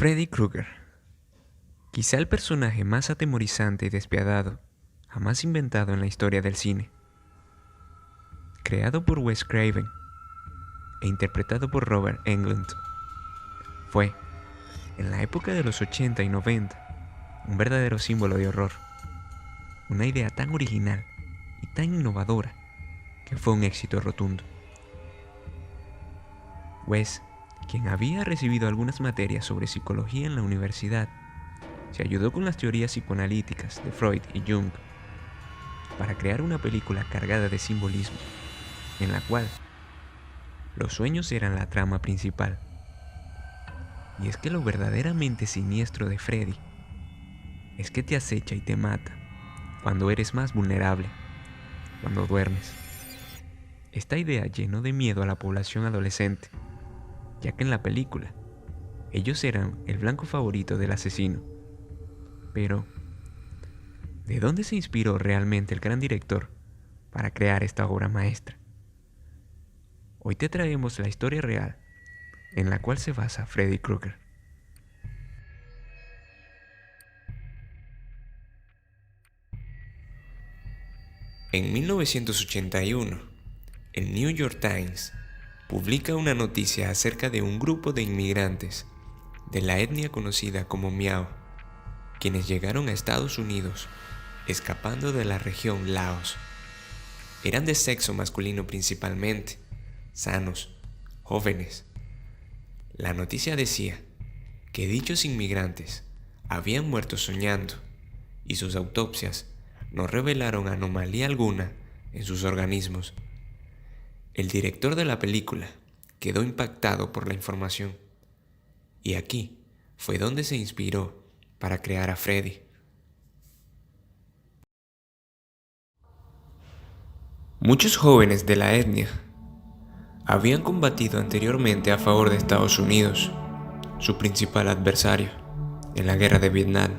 Freddy Krueger, quizá el personaje más atemorizante y despiadado jamás inventado en la historia del cine. Creado por Wes Craven e interpretado por Robert Englund, fue, en la época de los 80 y 90, un verdadero símbolo de horror. Una idea tan original y tan innovadora que fue un éxito rotundo. Wes, quien había recibido algunas materias sobre psicología en la universidad, se ayudó con las teorías psicoanalíticas de Freud y Jung para crear una película cargada de simbolismo, en la cual los sueños eran la trama principal. Y es que lo verdaderamente siniestro de Freddy es que te acecha y te mata cuando eres más vulnerable, cuando duermes. Esta idea llenó de miedo a la población adolescente, ya que en la película ellos eran el blanco favorito del asesino. Pero, ¿de dónde se inspiró realmente el gran director para crear esta obra maestra? Hoy te traemos la historia real en la cual se basa Freddy Krueger. En 1981, el New York Times publica una noticia acerca de un grupo de inmigrantes de la etnia conocida como Miao, quienes llegaron a Estados Unidos escapando de la región Laos. Eran de sexo masculino principalmente, sanos, jóvenes. La noticia decía que dichos inmigrantes habían muerto soñando y sus autopsias no revelaron anomalía alguna en sus organismos. El director de la película quedó impactado por la información, y aquí fue donde se inspiró para crear a Freddy. Muchos jóvenes de la etnia habían combatido anteriormente a favor de Estados Unidos, su principal adversario, en la guerra de Vietnam,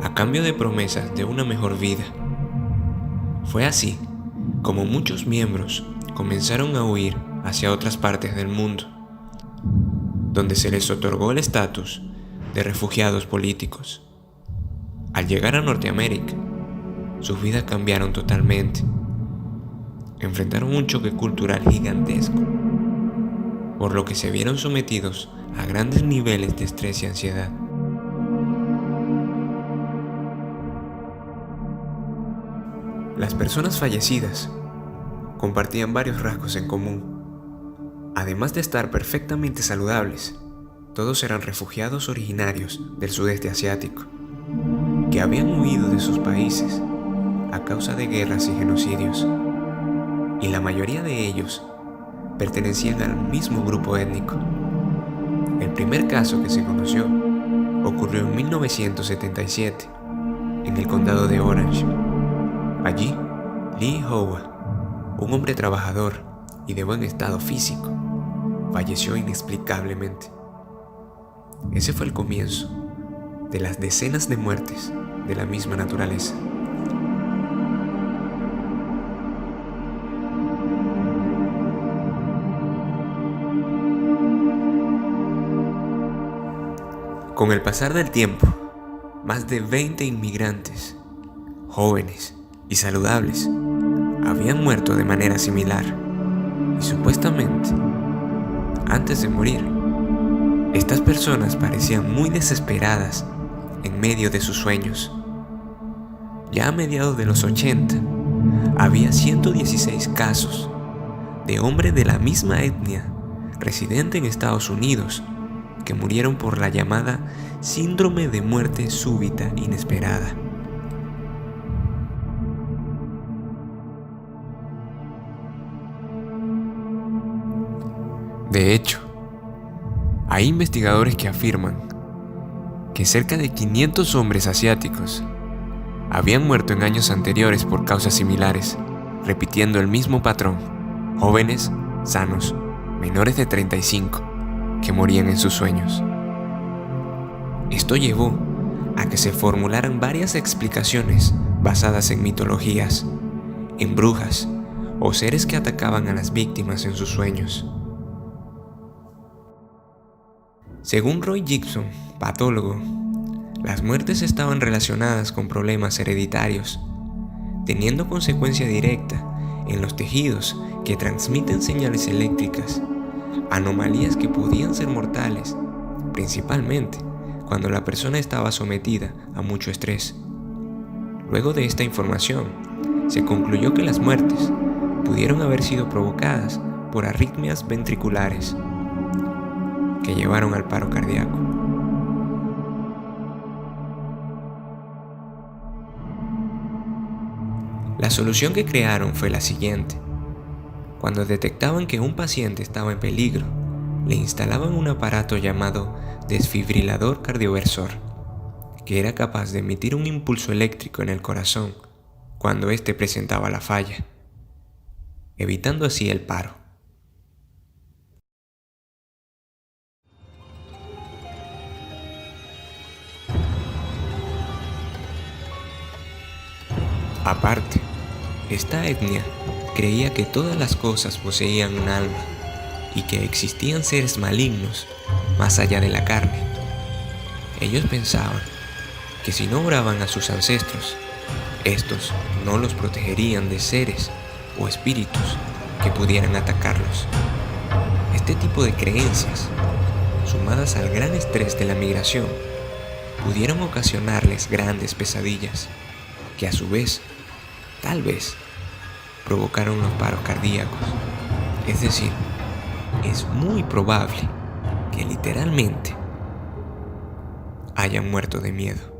a cambio de promesas de una mejor vida. Fue así como muchos miembros comenzaron a huir hacia otras partes del mundo, donde se les otorgó el estatus de refugiados políticos. Al llegar a Norteamérica, sus vidas cambiaron totalmente. Enfrentaron un choque cultural gigantesco, por lo que se vieron sometidos a grandes niveles de estrés y ansiedad. Las personas fallecidas compartían varios rasgos en común. Además de estar perfectamente saludables, todos eran refugiados originarios del sudeste asiático, que habían huido de sus países a causa de guerras y genocidios, y la mayoría de ellos pertenecían al mismo grupo étnico. El primer caso que se conoció ocurrió en 1977, en el condado de Orange. Allí, Lee Howard, un hombre trabajador y de buen estado físico, falleció inexplicablemente. Ese fue el comienzo de las decenas de muertes de la misma naturaleza. Con el pasar del tiempo, más de 20 inmigrantes, jóvenes y saludables, habían muerto de manera similar, y supuestamente, antes de morir, estas personas parecían muy desesperadas en medio de sus sueños. Ya a mediados de los 80, había 116 casos de hombres de la misma etnia residente en Estados Unidos que murieron por la llamada síndrome de muerte súbita inesperada. De hecho, hay investigadores que afirman que cerca de 500 hombres asiáticos habían muerto en años anteriores por causas similares, repitiendo el mismo patrón: jóvenes, sanos, menores de 35, que morían en sus sueños. Esto llevó a que se formularan varias explicaciones basadas en mitologías, en brujas o seres que atacaban a las víctimas en sus sueños. Según Roy Gibson, patólogo, las muertes estaban relacionadas con problemas hereditarios, teniendo consecuencia directa en los tejidos que transmiten señales eléctricas, anomalías que podían ser mortales, principalmente cuando la persona estaba sometida a mucho estrés. Luego de esta información, se concluyó que las muertes pudieron haber sido provocadas por arritmias ventriculares que llevaron al paro cardíaco. La solución que crearon fue la siguiente. Cuando detectaban que un paciente estaba en peligro, le instalaban un aparato llamado desfibrilador cardioversor, que era capaz de emitir un impulso eléctrico en el corazón cuando éste presentaba la falla, evitando así el paro. Aparte, esta etnia creía que todas las cosas poseían un alma y que existían seres malignos más allá de la carne. Ellos pensaban que si no oraban a sus ancestros, estos no los protegerían de seres o espíritus que pudieran atacarlos. Este tipo de creencias, sumadas al gran estrés de la migración, pudieron ocasionarles grandes pesadillas, que a su vez, tal vez, provocaron los paros cardíacos. Es decir, es muy probable que literalmente hayan muerto de miedo.